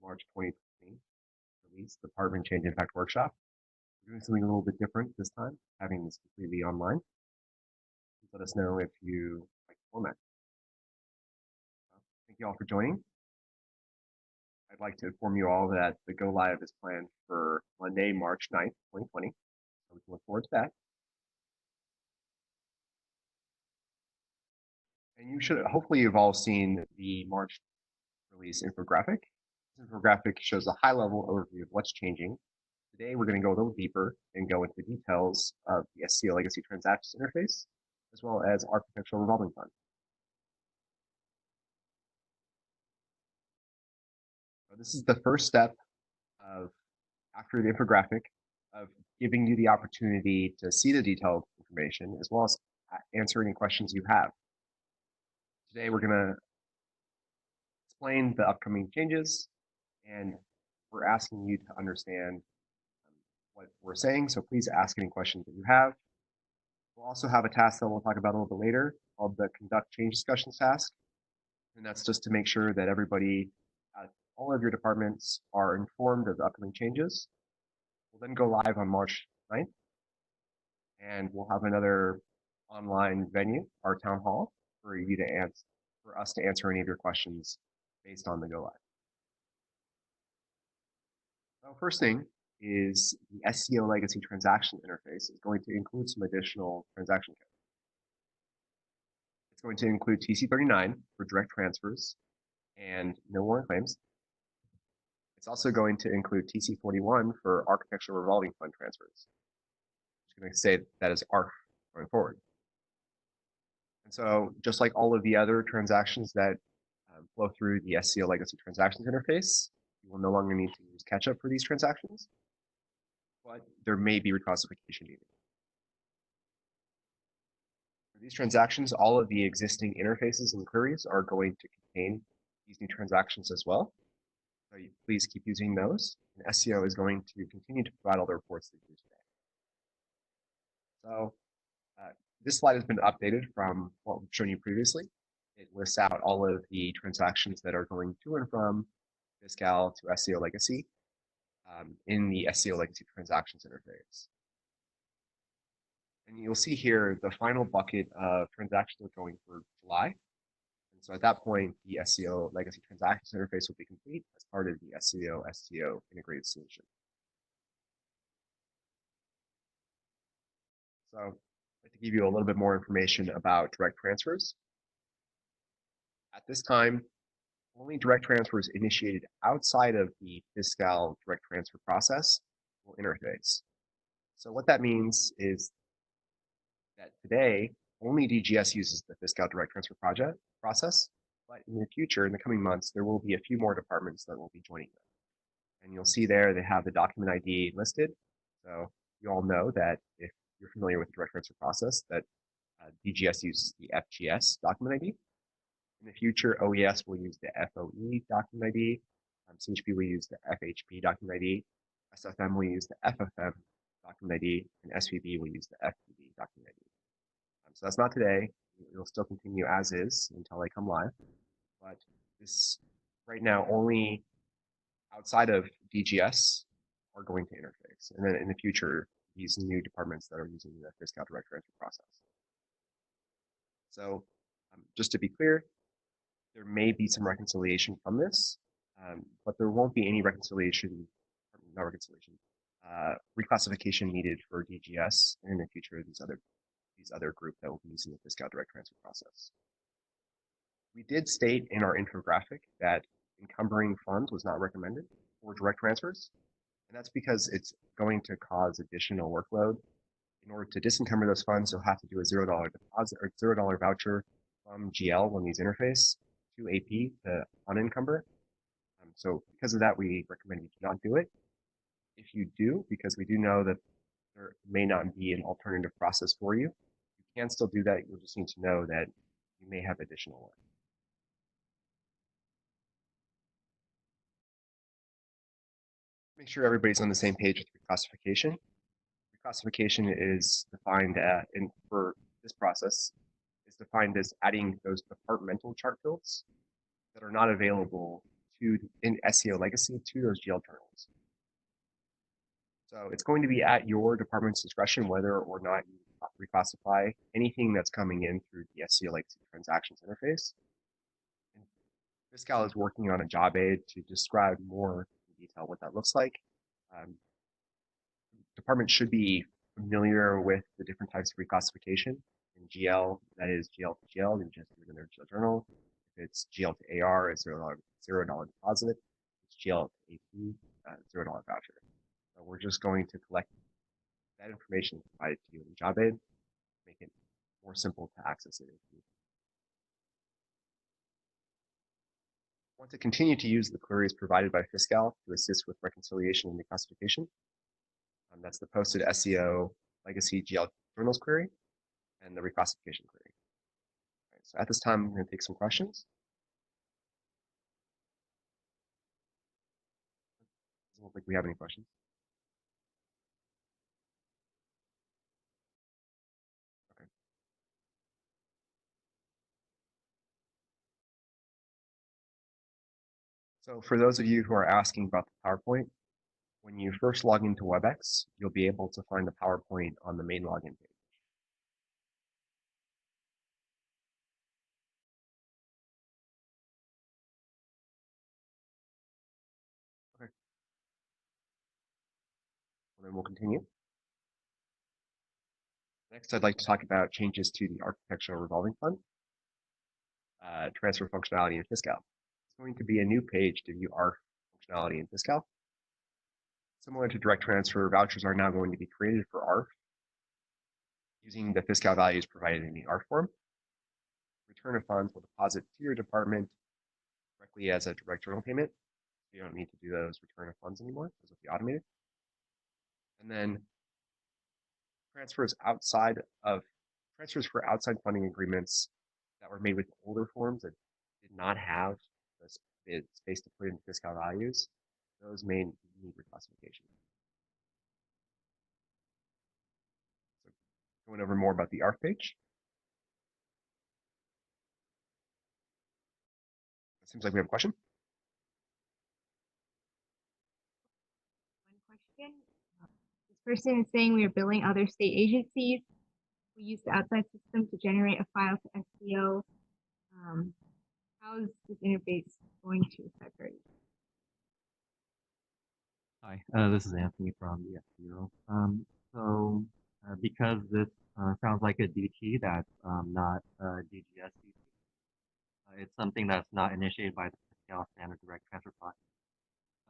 March 2020 release, Department Change Impact Workshop. We're doing something a little bit different this time, having this completely online. Please let us know if you like the format. Thank you all for joining. I'd like to inform you all that the go live is planned for Monday, March 9th, 2020. So we can look forward to that. And you should, hopefully you've all seen the March release infographic. This infographic shows a high-level overview of what's changing. Today, we're going to go a little deeper and go into the details of the SCO Legacy Transactions interface, as well as Architecture Revolving Fund. So this is the first step of, after the infographic, of giving you the opportunity to see the detailed information, as well as answer any questions you have. Today, we're going to explain the upcoming changes, and we're asking you to understand what we're saying, so please ask any questions that you have. We'll also have a task that we'll talk about a little bit later called the Conduct Change Discussions task, and that's just to make sure that everybody at all of your departments are informed of the upcoming changes. We'll then go live on March 9th, and we'll have another online venue, our town hall, for you to answer, for us to answer any of your questions based on the go live. So first thing is the SCO Legacy Transaction interface is going to include some additional transaction code. It's going to include TC39 for direct transfers and no warrant claims. It's also going to include TC41 for Architecture Revolving Fund transfers. I'm going to say that is ARF going forward. And so just like all of the other transactions that flow through the SCO Legacy Transactions interface, you will no longer need to use Ketchup for these transactions, but there may be reclassification needed. For these transactions, all of the existing interfaces and queries are going to contain these new transactions as well. So please keep using those. And SCO is going to continue to provide all the reports that you do today. So this slide has been updated from what we've shown you previously. It lists out all of the transactions that are going to and from Fiscal to SCO Legacy in the SCO Legacy Transactions interface. And you'll see here the final bucket of transactions are going for July. And so at that point, the SCO Legacy Transactions interface will be complete as part of the SCO integrated solution. So I'd like to give you a little bit more information about direct transfers. At this time, only direct transfers initiated outside of the Fiscal direct transfer process will interface. So what that means is that today, only DGS uses the Fiscal direct transfer process, but in the future, in the coming months, there will be a few more departments that will be joining them. And you'll see there they have the document ID listed. So you all know that if you're familiar with the direct transfer process, that DGS uses the FGS document ID. In the future, OES will use the FOE document ID, CHP will use the FHP document ID, SFM will use the FFM document ID, and SVB will use the FPD document ID. So that's not today. It'll still continue as is until they come live. But this right now only outside of DGS are going to interface. And then in the future, these new departments that are using the Fiscal direct transfer process. So just to be clear, there may be some reconciliation from this, but there won't be any reclassification needed for DGS and in the future these other group that will be using the Fiscal direct transfer process. We did state in our infographic that encumbering funds was not recommended for direct transfers, and that's because it's going to cause additional workload. In order to disencumber those funds, you'll have to do a $0 deposit or $0 voucher from GL when these interface to AP to unencumber. So because of that, we recommend you do not do it. If you do, because we do know that there may not be an alternative process for you, you can still do that. You'll just need to know that you may have additional work. Make sure everybody's on the same page with reclassification. Reclassification is defined for this process is defined as adding those departmental chart fields that are not available in SCO Legacy to those GL journals. So it's going to be at your department's discretion whether or not you reclassify anything that's coming in through the SCO Legacy Transactions interface. And Fiscal is working on a job aid to describe more in detail what that looks like. Department should be familiar with the different types of reclassification. In GL, that is GL to GL, you just do it in their GL journal. If it's GL to AR, it's $0 deposit. If it's GL to AP, $0 voucher. So we're just going to collect that information provided to you in job aid, make it more simple to access it. Want to continue to use the queries provided by Fiscal to assist with reconciliation and reclassification. That's the posted SCO Legacy GL journals query and the reclassification query. Right, so at this time, I'm going to take some questions. Doesn't look like we have any questions. Okay. So for those of you who are asking about the PowerPoint, when you first log into WebEx, you'll be able to find the PowerPoint on the main login page. Okay. Well, then we'll continue. Next, I'd like to talk about changes to the Architecture Revolving Fund, transfer functionality in Fiscal. It's going to be a new page to view ARF functionality in Fiscal. Similar to direct transfer, vouchers are now going to be created for ARF using the Fiscal values provided in the ARF form. Return of funds will deposit to your department directly as a direct journal payment. You don't need to do those return of funds anymore. Those will be automated. And then transfers for outside funding agreements that were made with older forms that did not have the space to put in Fiscal values, those may need reclassification. So going over more about the ARF page. It seems like we have a question. One question. This person is saying we are billing other state agencies. We use the outside system to generate a file to SCO. How is this interface going to affect our? Hi, this is Anthony from the SCO. Because this sounds like a DT that's not a DGS DT, it's something that's not initiated by the Fiscal standard direct transfer process.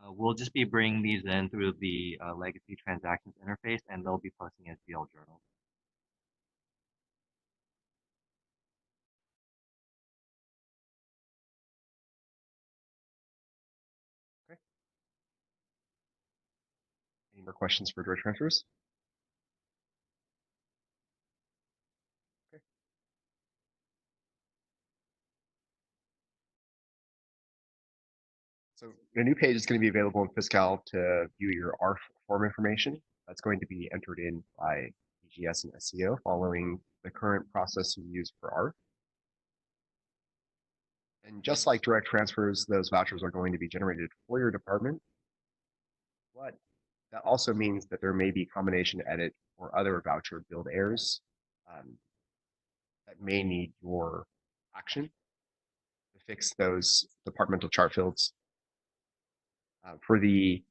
We'll just be bringing these in through the Legacy Transactions interface, and they'll be posting as GL journals. Okay. Any more questions for direct transfers? Okay. So a new page is going to be available in Fiscal to view your ARF form information. That's going to be entered in by DGS and SCO following the current process you use for ARF. And just like direct transfers, those vouchers are going to be generated for your department. But that also means that there may be combination edit or other voucher build errors that may need your action to fix those departmental chart fields. For the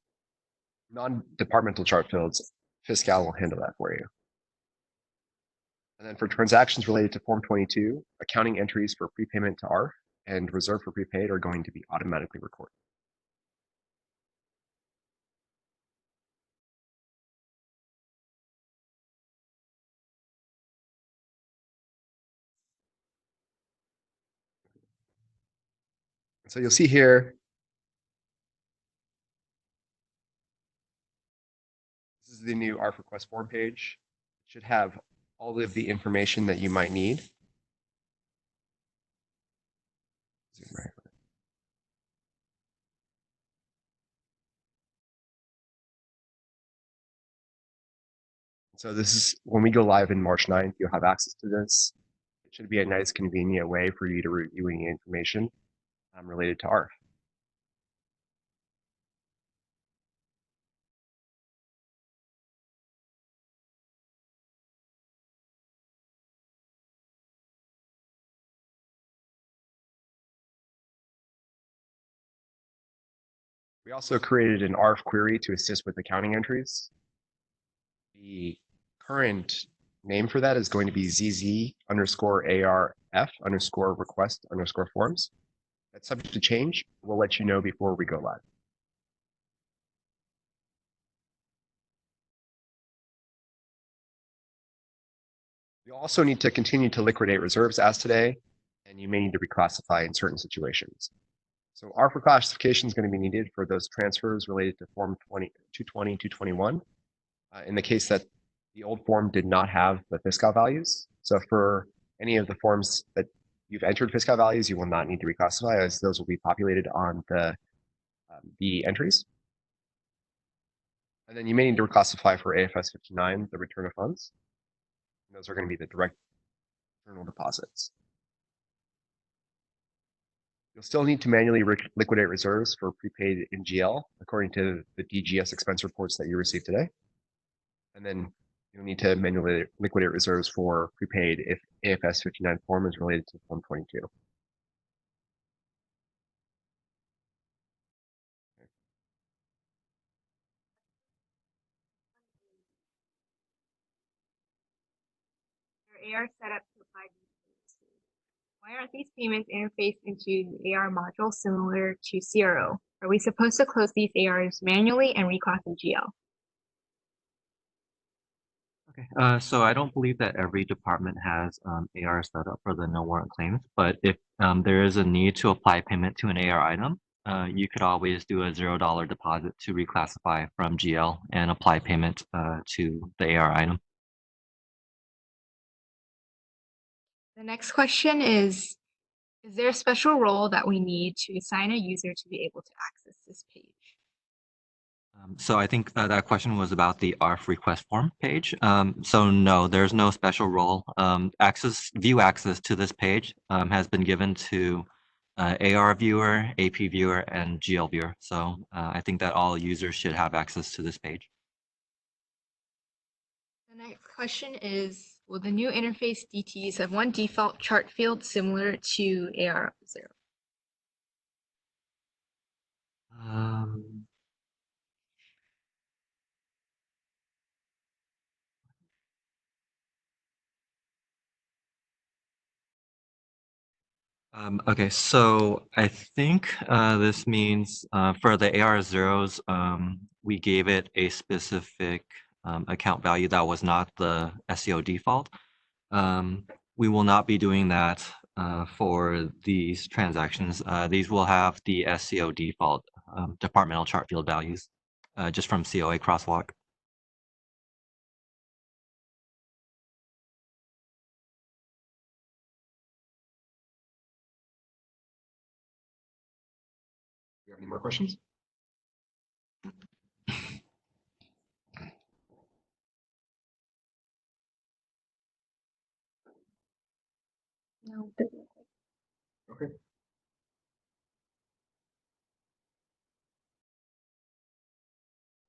non-departmental chart fields, Fiscal will handle that for you. And then for transactions related to Form 22, accounting entries for prepayment to ARF and reserve for prepaid are going to be automatically recorded. So you'll see here, this is the new ARF Request Form page. It should have all of the information that you might need. Zoom right. So this is when we go live in March 9th, you'll have access to this. It should be a nice, convenient way for you to review any information related to ARF. We also created an ARF query to assist with accounting entries. The current name for that is going to be ZZ_ARF request forms. That's subject to change. We'll let you know before we go live. You also need to continue to liquidate reserves as today, and you may need to reclassify in certain situations. So ARF reclassification is going to be needed for those transfers related to Form 220, 221. In the case that the old form did not have the fiscal values. So for any of the forms that you've entered fiscal values, you will not need to reclassify, as those will be populated on the entries. And then you may need to reclassify for AFS 59, the return of funds. And those are going to be the direct external deposits. You'll still need to manually liquidate reserves for prepaid NGL according to the DGS expense reports that you received today. And then you'll need to manually liquidate reserves for prepaid if AFS 59 form is related to Form 22. Your AR set up to apply these payments. Why aren't these payments interfaced into the AR module similar to CRO? Are we supposed to close these ARs manually and reclass in GL? Okay, so I don't believe that every department has AR set up for the no warrant claims, but if there is a need to apply payment to an AR item, you could always do a $0 deposit to reclassify from GL and apply payment to the AR item. The next question is there a special role that we need to assign a user to be able to access this page? So I think that question was about the ARF Request Form page. So no, there's no special role. View access to this page has been given to AR Viewer, AP Viewer, and GL Viewer. So I think that all users should have access to this page. The next question is, will the new interface DTs have one default chart field similar to AR0? Okay, so I think this means for the AR0s, we gave it a specific account value that was not the SCO default. We will not be doing that for these transactions. These will have the SCO default departmental chart field values just from COA crosswalk. Do you have any more questions? No. Okay.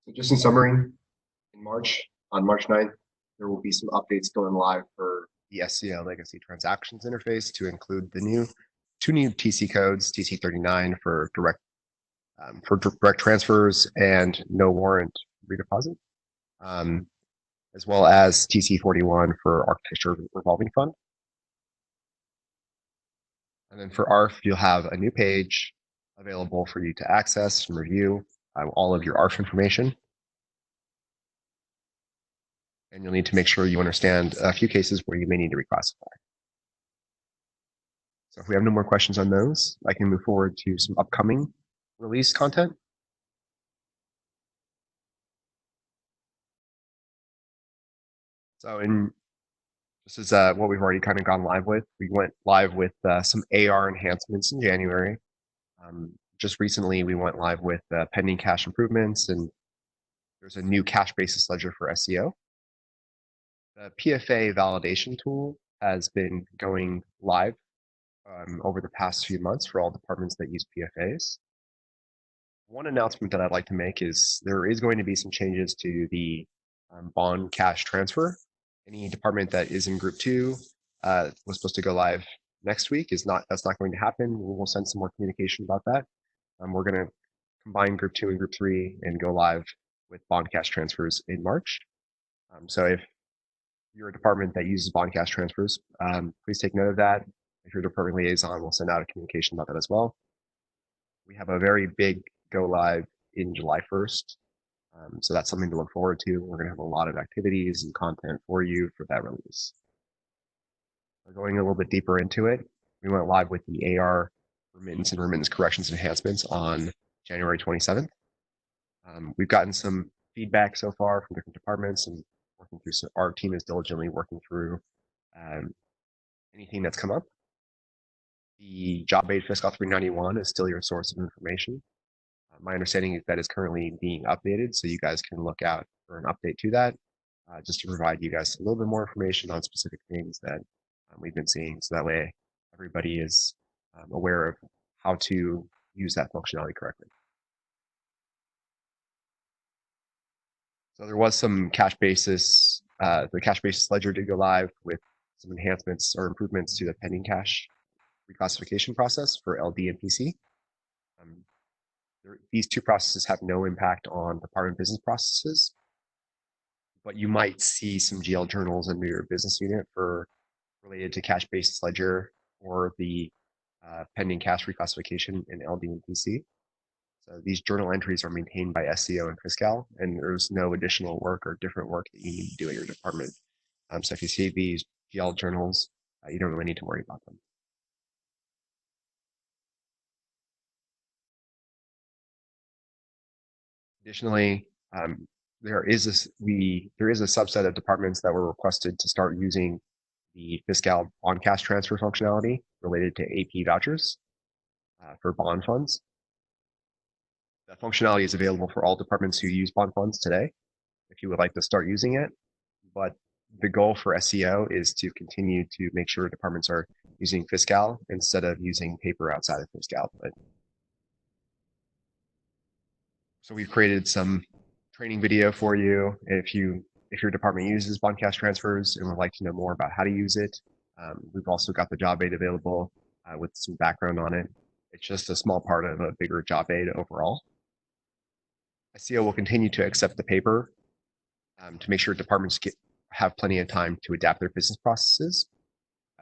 So just in summary, on March 9th, there will be some updates going live for the SCO Legacy Transactions interface to include the two new TC codes, TC39 for direct transfers and no warrant redeposit, as well as TC41 for Architecture Revolving Fund. And then for ARF, you'll have a new page available for you to access and review all of your ARF information. And you'll need to make sure you understand a few cases where you may need to reclassify. So if we have no more questions on those, I can move forward to some upcoming release content. So this is what we've already kind of gone live with. We went live with some AR enhancements in January. Just recently, we went live with pending cash improvements, and there's a new cash basis ledger for SCO. The PFA validation tool has been going live over the past few months for all departments that use PFAs. One announcement that I'd like to make is there is going to be some changes to the bond cash transfer. Any department that is in Group 2 was supposed to go live next week. That's not going to happen. We will send some more communication about that. We're going to combine Group 2 and Group 3 and go live with bond cash transfers in March. So if you're a department that uses bond cash transfers, please take note of that. If you're a department liaison, we'll send out a communication about that as well. We have a very big go live in July 1st. So that's something to look forward to. We're going to have a lot of activities and content for you for that release. We're going a little bit deeper into it. We went live with the AR Remittance and Remittance Corrections Enhancements on January 27th. We've gotten some feedback so far from different departments and working through. So our team is diligently working through anything that's come up. The job aid fiscal 391 is still your source of information. My understanding is that it's currently being updated, so you guys can look out for an update to that, just to provide you guys a little bit more information on specific things that we've been seeing, so that way everybody is aware of how to use that functionality correctly. So there was some cash basis, the cash basis ledger did go live with some enhancements or improvements to the pending cash reclassification process for LD and PC. These two processes have no impact on department business processes, but you might see some GL journals under your business unit for related to cash basis ledger or the pending cash reclassification in LD and PC. So these journal entries are maintained by SCO and Fiscal, and there's no additional work or different work that you need to do at your department. So if you see these GL journals, you don't really need to worry about them. Additionally, there is a subset of departments that were requested to start using the Fiscal bond cash transfer functionality related to AP vouchers for bond funds. That functionality is available for all departments who use bond funds today, if you would like to start using it. But the goal for SCO is to continue to make sure departments are using Fiscal instead of using paper outside of Fiscal. So we've created some training video for you. If your department uses bond cash transfers and would like to know more about how to use it, we've also got the job aid available with some background on it. It's just a small part of a bigger job aid overall. SCO will continue to accept the paper to make sure departments have plenty of time to adapt their business processes,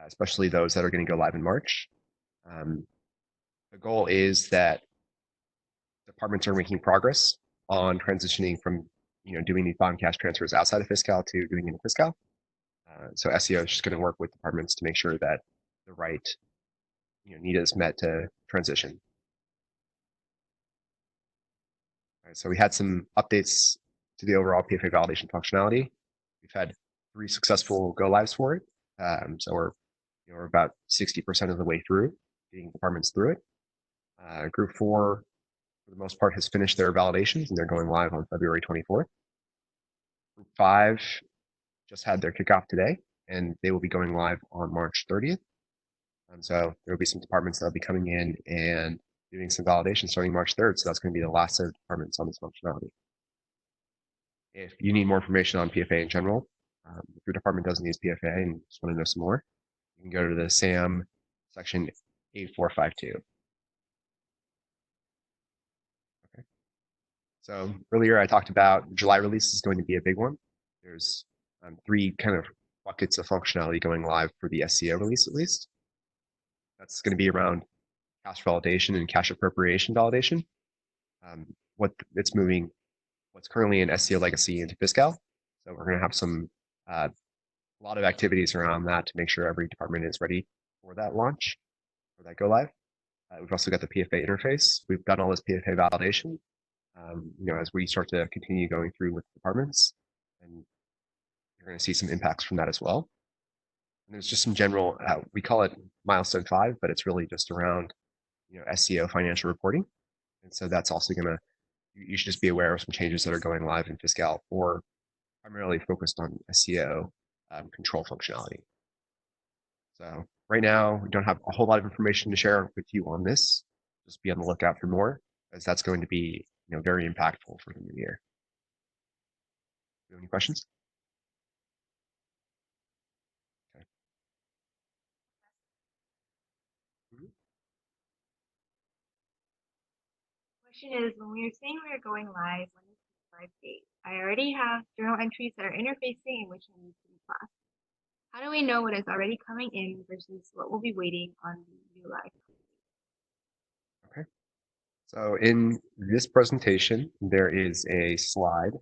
especially those that are going to go live in March. The goal is that departments are making progress on transitioning from doing these bond cash transfers outside of Fiscal to doing it in Fiscal. So SCO is just going to work with departments to make sure that the right need is met to transition. All right, so we had some updates to the overall PFA validation functionality. We've had 3 successful go lives for it. So we're about 60% of the way through getting departments through it. Group 4, for the most part, has finished their validations and they're going live on February 24th. Group 5 just had their kickoff today and they will be going live on March 30th. So there will be some departments that will be coming in and doing some validation starting March 3rd. So that's going to be the last set of departments on this functionality. If you need more information on PFA in general, if your department doesn't use PFA and just want to know some more, you can go to the SAM section 8452. Okay. So earlier I talked about July release is going to be a big one. There's 3 kind of buckets of functionality going live for the SCO release at least. That's going to be around cash validation and cash appropriation validation. It's moving what's currently in SCO Legacy into Fiscal. So we're going to have some a lot of activities around that to make sure every department is ready for that launch, for that go live. We've also got the PFA interface. We've done all this PFA validation. As we start to continue going through with departments, and you're going to see some impacts from that as well. And there's just some general, we call it milestone 5, but it's really just around, SCO financial reporting. And so that's also going to, you should just be aware of some changes that are going live in Fiscal or primarily focused on SCO control functionality. So right now, we don't have a whole lot of information to share with you on this. Just be on the lookout for more, as that's going to be very impactful for the new year. Do you have any questions? Okay. Question is, when we were saying we were going live, when is the live date? I already have journal entries that are interfacing in which I need to reclass. How do we know what is already coming in versus what will be waiting on the new live? Okay. So in this presentation, there is a slide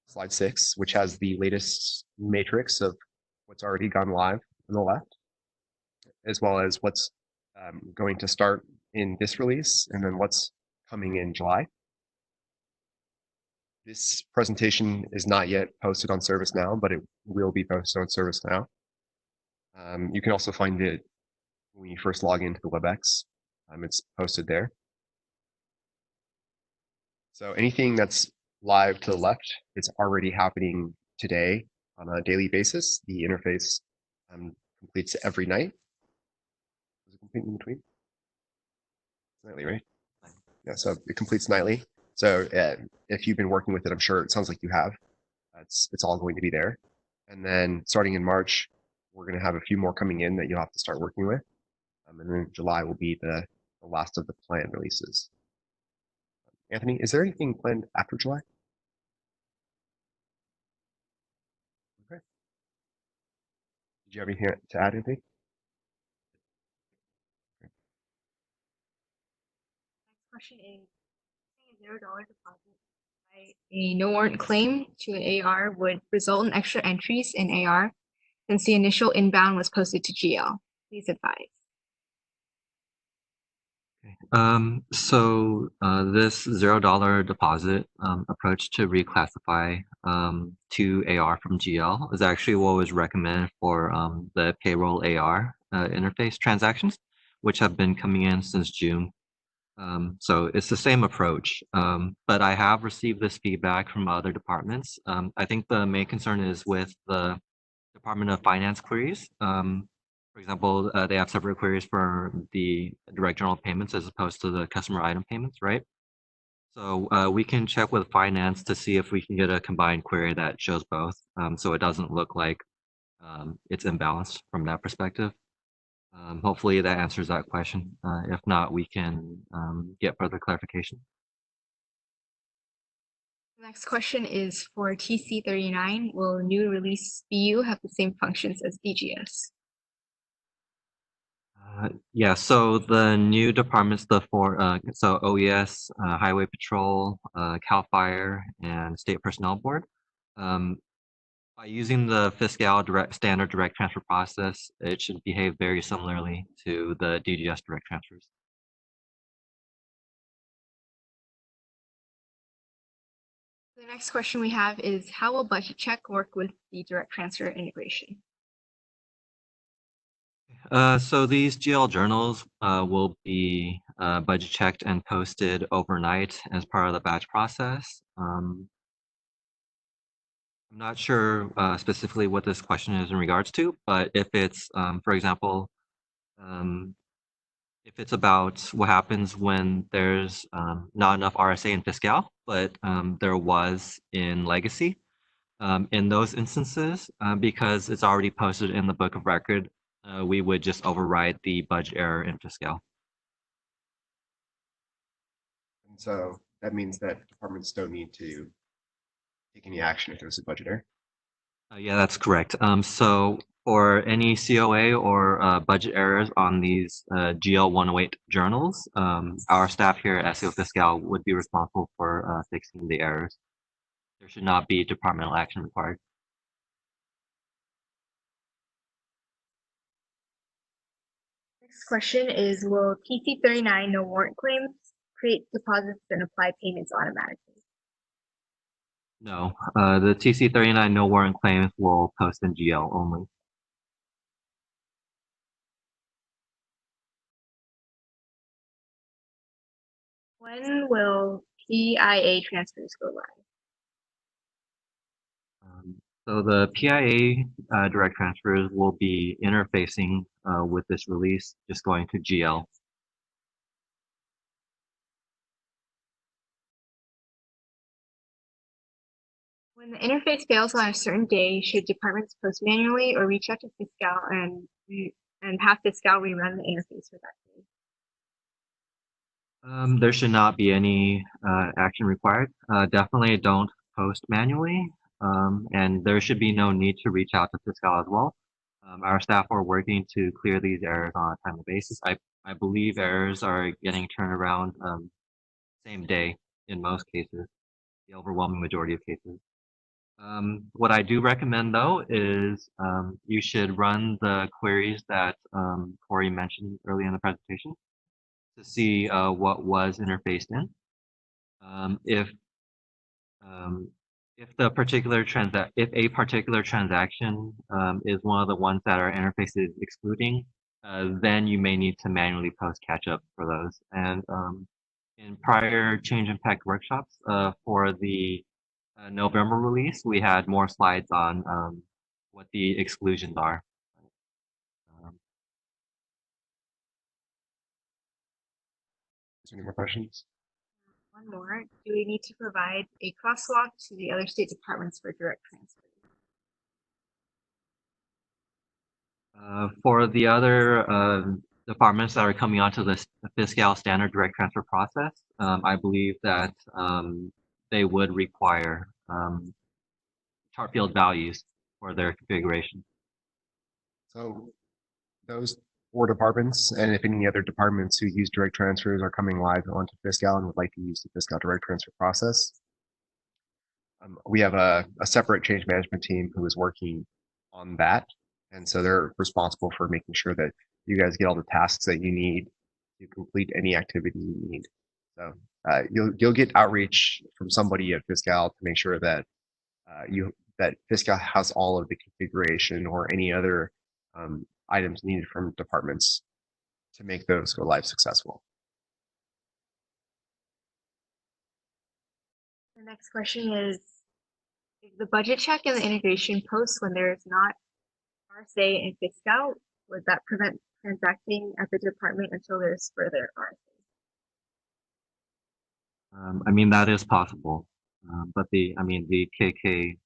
6, which has the latest matrix of what's already gone live on the left, as well as what's going to start in this release, and then what's coming in July. This presentation is not yet posted on ServiceNow, but it will be posted on ServiceNow. You can also find it when you first log into the WebEx. It's posted there. So anything that's live to the left, it's already happening today on a daily basis. The interface completes every night. Does it complete in between? Nightly, right? Yeah, so it completes nightly. So if you've been working with it, I'm sure it sounds like you have. It's all going to be there. And then starting in March, we're going to have a few more coming in that you'll have to start working with. And then July will be the last of the planned releases. Anthony, is there anything planned after July? Okay. Did you have anything to add, anything? Next question is, a $0 deposit by a no warrant claim to an AR would result in extra entries in AR since the initial inbound was posted to GL. Please advise. So this $0 deposit approach to reclassify to AR from GL is actually what was recommended for the payroll AR interface transactions, which have been coming in since June. So it's the same approach, but I have received this feedback from other departments. I think the main concern is with the Department of Finance queries. For example, they have separate queries for the direct journal payments as opposed to the customer item payments, right? So we can check with finance to see if we can get a combined query that shows both, so it doesn't look like it's imbalanced from that perspective. Hopefully that answers that question. If not, we can get further clarification. The next question is for TC39. Will new release BU have the same functions as DGS? Yeah, so the new departments, so OES, Highway Patrol, CAL FIRE, and State Personnel Board. By using the Fiscal standard direct transfer process, it should behave very similarly to the DGS direct transfers. The next question we have is, how will budget check work with the direct transfer integration? So these GL journals will be budget checked and posted overnight as part of the batch process. I'm not sure specifically what this question is in regards to, but if it's, for example, if it's about what happens when there's not enough RSA in Fiscal, but there was in Legacy, in those instances, because it's already posted in the book of record, we would just override the budget error in Fiscal. And so that means that departments don't need to take any action if there's a budget error. Yeah, that's correct. So for any COA or budget errors on these GL 108 journals, our staff here at SCO Fiscal would be responsible for fixing the errors. There should not be departmental action required. Next question is, will TC39 no warrant claims create deposits and apply payments automatically? No, the TC39 no warrant claims will post in GL only. When will PIA transfers go live? So the PIA direct transfers will be interfacing with this release, just going to GL. When the interface fails on a certain day, should departments post manually or reach out to Fiscal and have Fiscal rerun the interface for that day? There should not be any action required. Definitely don't post manually, and there should be no need to reach out to Fiscal as well. Our staff are working to clear these errors on a timely basis. I believe errors are getting turned around same day in most cases, the overwhelming majority of cases. What I do recommend though is you should run the queries that Corey mentioned early in the presentation to see what was interfaced in. Um, if um, if a particular transaction is one of the ones that our interface is excluding, then you may need to manually post catch-up for those. And in prior change impact workshops for the November release, we had more slides on what the exclusions are. Um, Any more questions? One more. Do we need to provide a crosswalk to the other state departments for direct transfer? For the other departments that are coming onto the Fiscal standard direct transfer process, I believe that they would require chart field values for their configuration. So those 4 departments, and if any other departments who use direct transfers are coming live onto Fiscal and would like to use the Fiscal direct transfer process, we have a separate change management team who is working on that. And so they're responsible for making sure that you guys get all the tasks that you need to complete any activity you need. So you'll get outreach from somebody at Fiscal to make sure that that Fiscal has all of the configuration or any other items needed from departments to make those go live successful. The next question is the budget check and the integration post when there is not RSA and Fiscal, would that prevent transacting at the department until there's further RSA? I mean, that is possible, but the KK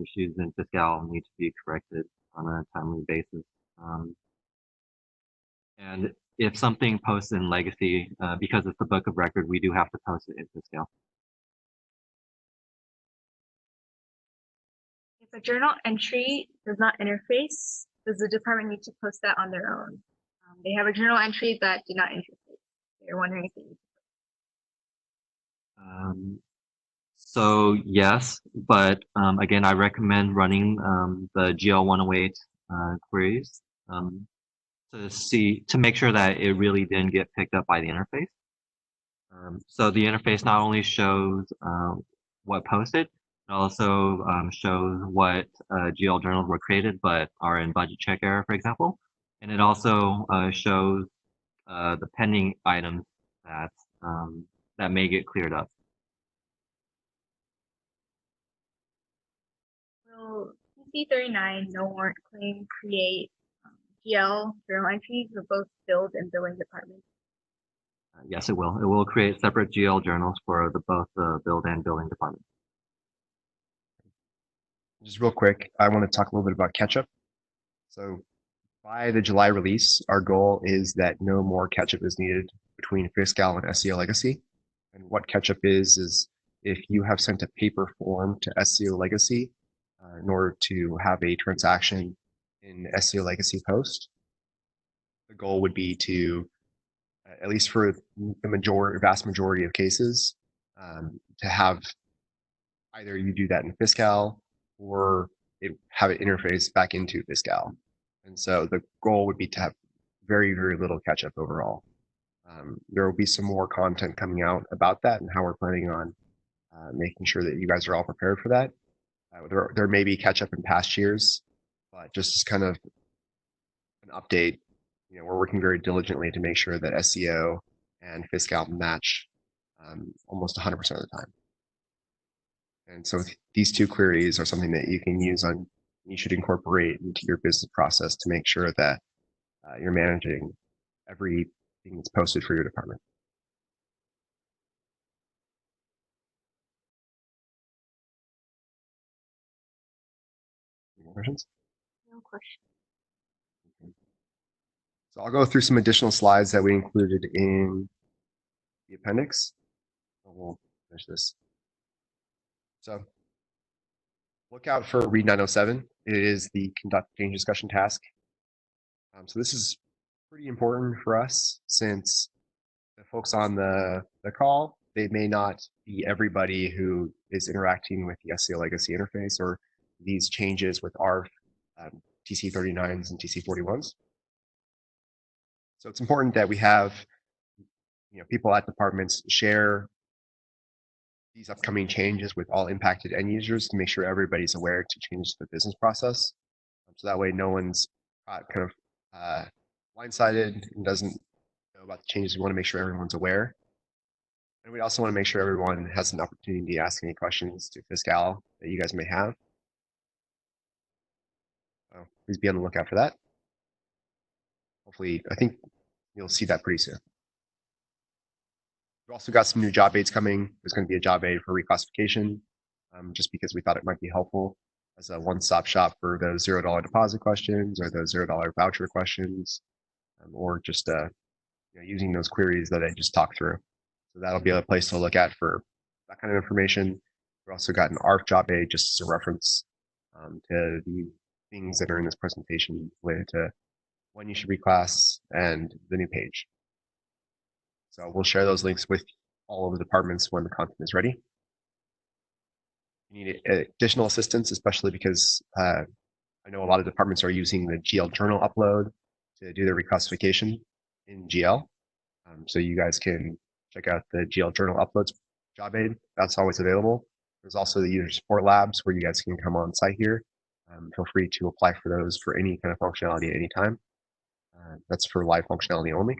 issues in Fiscal need to be corrected on a timely basis. And if something posts in Legacy, because it's the book of record, we do have to post it in Fiscal. If a journal entry does not interface, does the department need to post that on their own? They have a journal entry that do not interface. They're wondering if they need to. So yes, but again, I recommend running the GL108 queries to make sure that it really didn't get picked up by the interface. So the interface not only shows what posted, it also shows what GL journals were created but are in budget check error, for example. And it also shows the pending items that that may get cleared up. Will PC39 no warrant claim create GL journal entries for both build and billing departments? Yes, it will. It will create separate GL journals for both the build and billing departments. Just real quick, I want to talk a little bit about Ketchup. So by the July release, our goal is that no more Ketchup is needed between Fiscal and SCO Legacy. And what Ketchup is if you have sent a paper form to SCO Legacy in order to have a transaction in SCO Legacy post, the goal would be to, at least for the vast majority of cases, to have either you do that in Fiscal or have it interface back into Fiscal. And so the goal would be to have very, very little catch-up overall. There will be some more content coming out about that and how we're planning on making sure that you guys are all prepared for that. There may be catch-up in past years, but just as kind of an update, we're working very diligently to make sure that SCO and Fiscal match almost 100% of the time. And so these 2 queries are something that you can use on, you should incorporate into your business process to make sure that you're managing everything that's posted for your department. Any more questions? No question. Okay. So I'll go through some additional slides that we included in the appendix. We'll finish this. So look out for read 907. It is the conduct change discussion task. So this is pretty important for us since the folks on the call, they may not be everybody who is interacting with the SCO Legacy interface or these changes with ARF, TC39s and TC41s. So it's important that we have people at departments share these upcoming changes with all impacted end users to make sure everybody's aware to change the business process. So that way no one's kind of blindsided and doesn't know about the changes. We want to make sure everyone's aware. And we also want to make sure everyone has an opportunity to ask any questions to Fiscal that you guys may have. So please be on the lookout for that. Hopefully, I think you'll see that pretty soon. We've also got some new job aids coming. There's going to be a job aid for reclassification, just because we thought it might be helpful as a one-stop shop for those $0 deposit questions or those $0 voucher questions, or just using those queries that I just talked through. So that'll be a place to look at for that kind of information. We've also got an ARF job aid just as a reference to the things that are in this presentation related to when you should reclass and the new page. So we'll share those links with all of the departments when the content is ready. You need additional assistance, especially because I know a lot of departments are using the GL journal upload to do their reclassification in GL. So you guys can check out the GL journal uploads job aid. That's always available. There's also the user support labs where you guys can come on site here. Feel free to apply for those for any kind of functionality at any time. That's for live functionality only.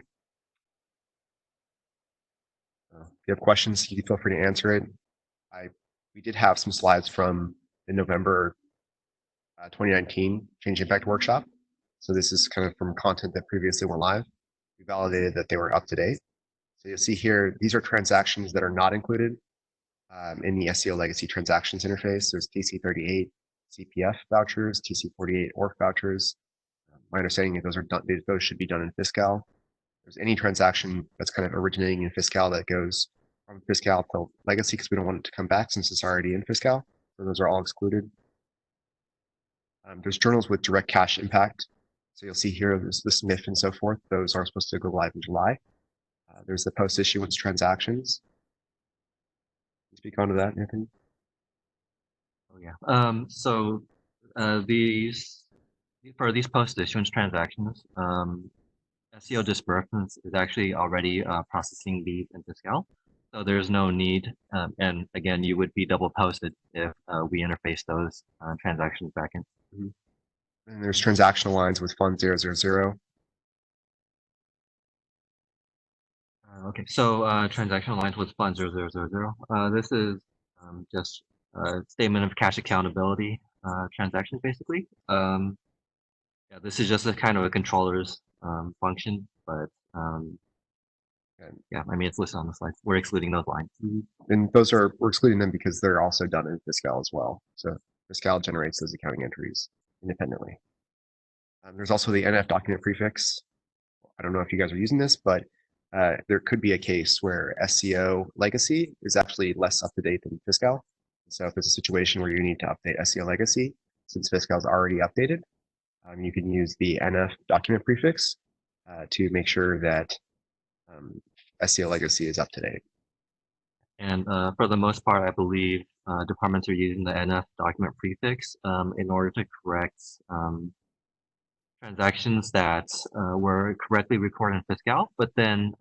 If you have questions, you can feel free to answer it. We did have some slides from the November 2019 Change Impact Workshop. So this is kind of from content that previously went live. We validated that they were up to date. So you'll see here, these are transactions that are not included in the SCO Legacy Transactions interface. There's TC38 CPF vouchers, TC48 ORF vouchers. My understanding is those should be done in Fiscal. If there's any transaction that's kind of originating in Fiscal that goes from Fiscal to Legacy because we don't want it to come back since it's already in Fiscal. So those are all excluded. There's journals with direct cash impact. So you'll see here, there's the SMIF and so forth. Those are supposed to go live in July. There's the post-issuance transactions. Speak onto that, Nathan. Oh yeah. So for these post-issuance transactions, SCO disbursements is actually already processing these in Fiscal. So there's no need, and again, you would be double posted if we interface those transactions back in. Mm-hmm. And there's transactional lines with fund 000. Okay, so transactional lines with fund 0000. This is just a statement of cash accountability transactions, basically. Yeah, this is just a kind of a controller's function, but yeah, I mean, it's listed on the slide. We're excluding those lines. And we're excluding them because they're also done in Fiscal as well. So Fiscal generates those accounting entries independently. There's also the NF document prefix. I don't know if you guys are using this, but there could be a case where SCO Legacy is actually less up to date than Fiscal. So if there's a situation where you need to update SCO Legacy, since Fiscal is already updated, you can use the NF document prefix to make sure that SCO Legacy is up to date. And for the most part, I believe departments are using the NF document prefix in order to correct transactions that were correctly recorded in Fiscal, but then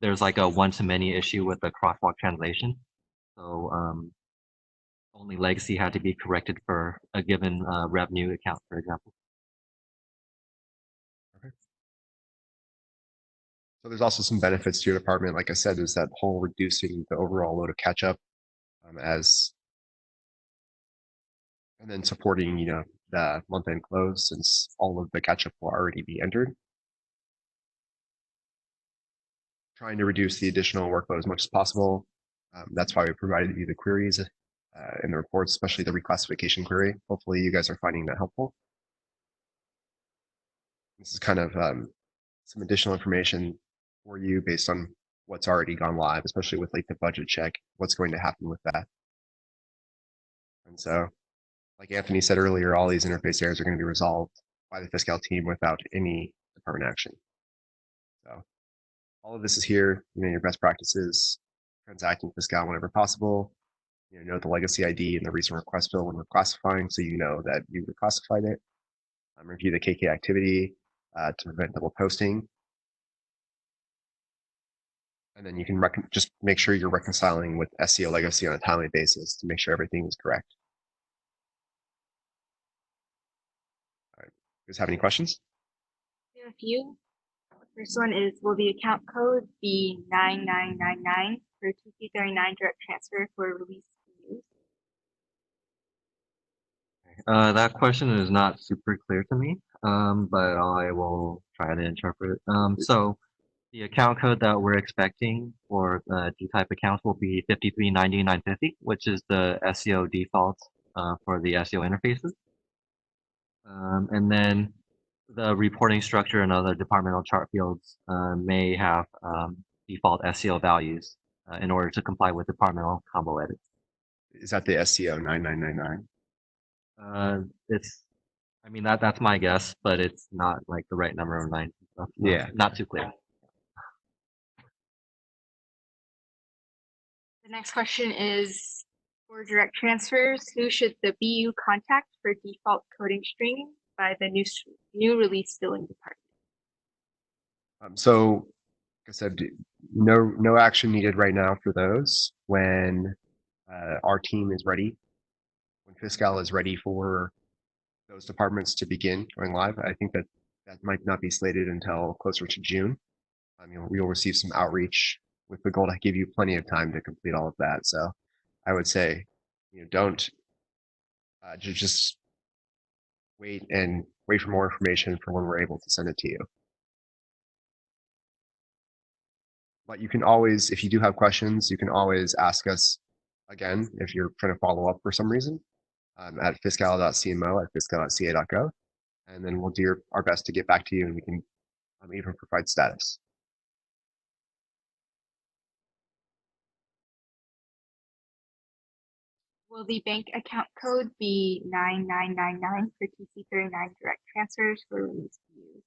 there's like a one-to-many issue with the crosswalk translation. So only legacy had to be corrected for a given revenue account, for example. Okay. So there's also some benefits to your department. Like I said, there's that whole reducing the overall load of catch-up and then supporting, the month-end close since all of the catch-up will already be entered. Trying to reduce the additional workload as much as possible. That's why we provided you the queries in the reports, especially the reclassification query. Hopefully you guys are finding that helpful. This is kind of some additional information for you based on what's already gone live, especially with like the budget check, what's going to happen with that. And so, like Anthony said earlier, all these interface errors are going to be resolved by the Fiscal team without any department action. So all of this is here, your best practices, transacting Fiscal whenever possible, note the legacy ID and the recent request field when reclassifying, so you know that you reclassified it. Review the KK activity to prevent double posting. And then you can just make sure you're reconciling with SCO Legacy on a timely basis to make sure everything is correct. All right. Do you guys have any questions? We have a few. The first one is, will the account code be 9999 for TC39 direct transfer for release views? That question is not super clear to me, but I will try to interpret it. So the account code that we're expecting for D-type accounts will be 5390-950, which is the SEO default for the SEO interfaces. And then the reporting structure and other departmental chart fields may have default SEO values in order to comply with departmental combo edits. Is that the SCO 9999? I mean, that's my guess, but it's not like the right number of 9. So Yeah. Not too clear. The next question is, for direct transfers, who should the BU contact for default coding string by the new release billing department? So, like I said, no action needed right now for those. When our team is ready, when Fiscal is ready for those departments to begin going live, I think that might not be slated until closer to June. We'll receive some outreach with the goal to give you plenty of time to complete all of that. So I would say, don't just wait for more information for when we're able to send it to you. But you can always, if you do have questions, you can always ask us again if you're trying to follow up for some reason at fiscal.cmo@fiscal.ca.gov, and then we'll do our best to get back to you, and we can even provide status. Will the bank account code be 9999 for TC39 direct transfers for release views?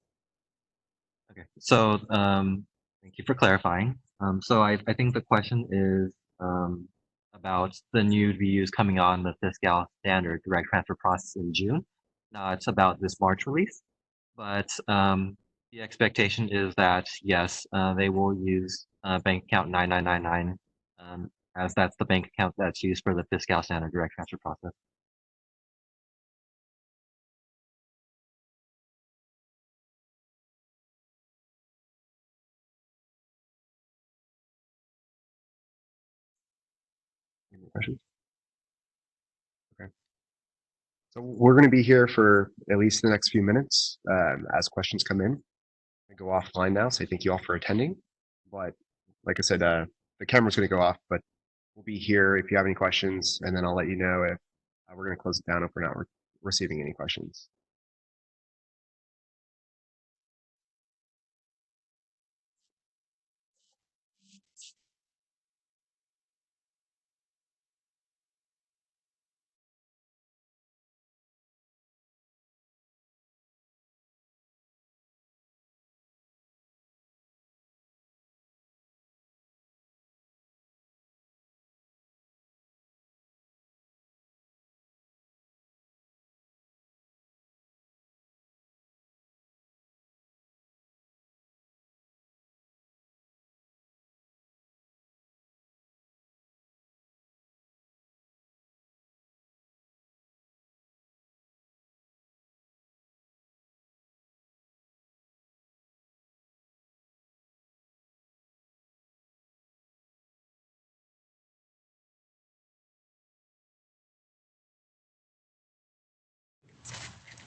Okay, so thank you for clarifying. So I think the question is about the new VUs coming on the Fiscal standard direct transfer process in June. Now it's about this March release, but the expectation is that yes, they will use bank account 9999 as that's the bank account that's used for the Fiscal standard direct transfer process. Any questions? Okay. So we're going to be here for at least the next few minutes as questions come in. I go offline now, so thank you all for attending. But like I said, the camera's going to go off, but we'll be here if you have any questions, and then I'll let you know if we're going to close it down if we're not receiving any questions.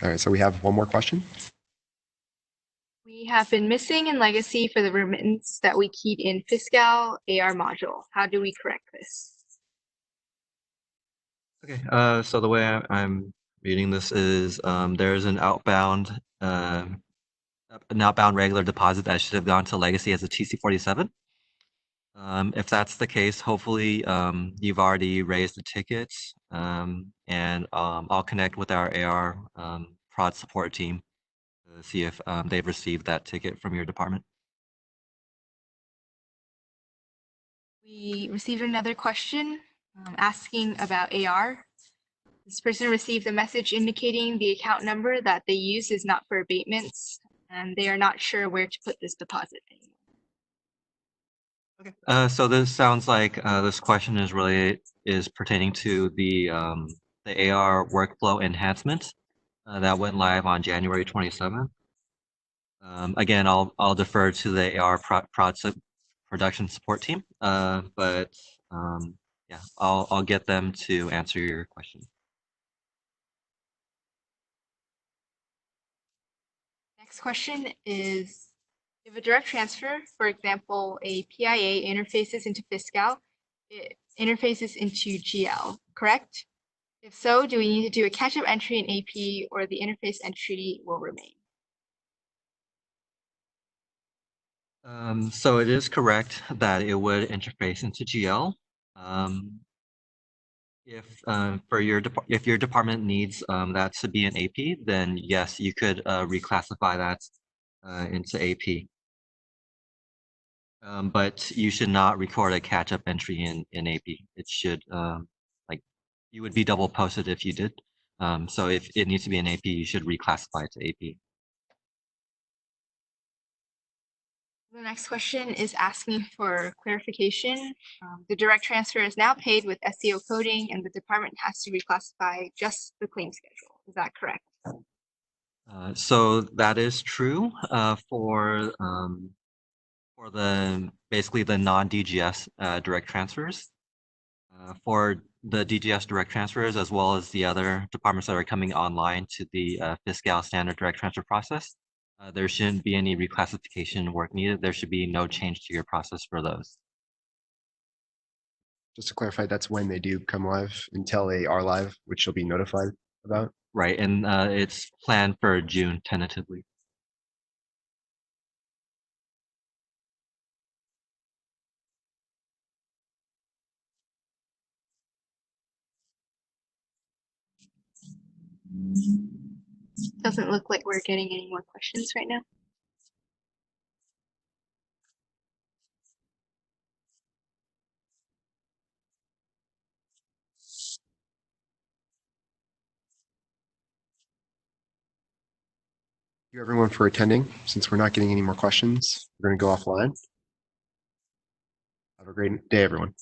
All right, so we have one more question. We have been missing in legacy for the remittance that we keyed in Fiscal AR module. How do we correct this? Okay, so the way I'm reading this is there's an outbound regular deposit that should have gone to legacy as a TC47. If that's the case, hopefully you've already raised the tickets, and I'll connect with our AR prod support team to see if they've received that ticket from your department. We received another question asking about AR. This person received a message indicating the account number that they use is not for abatements, and they are not sure where to put this deposit anymore. Okay. So this sounds like this question is pertaining to the AR workflow enhancement that went live on January 27th. Again, I'll defer to the AR production support team, but yeah, I'll get them to answer your question. Next question is, if a direct transfer, for example, a PIA interfaces into Fiscal, it interfaces into GL, correct? If so, do we need to do a catch-up entry in AP, or the interface entry will remain? So it is correct that it would interface into GL. If your department needs that to be an AP, then yes, you could reclassify that into AP. But you should not record a catch-up entry in AP. It should like you would be double posted if you did. So if it needs to be an AP, you should reclassify it to AP. The next question is asking for clarification. The direct transfer is now paid with SCO coding, and the department has to reclassify just the claim schedule. Is that correct? So that is true for the basically the non-DGS direct transfers. For the DGS direct transfers, as well as the other departments that are coming online to the Fiscal standard direct transfer process, there shouldn't be any reclassification work needed. There should be no change to your process for those. Just to clarify, that's when they do come live until they are live, which you'll be notified about. Right, and it's planned for June tentatively. Doesn't look like we're getting any more questions right now. Thank you everyone for attending. Since we're not getting any more questions, we're going to go offline. Have a great day, everyone.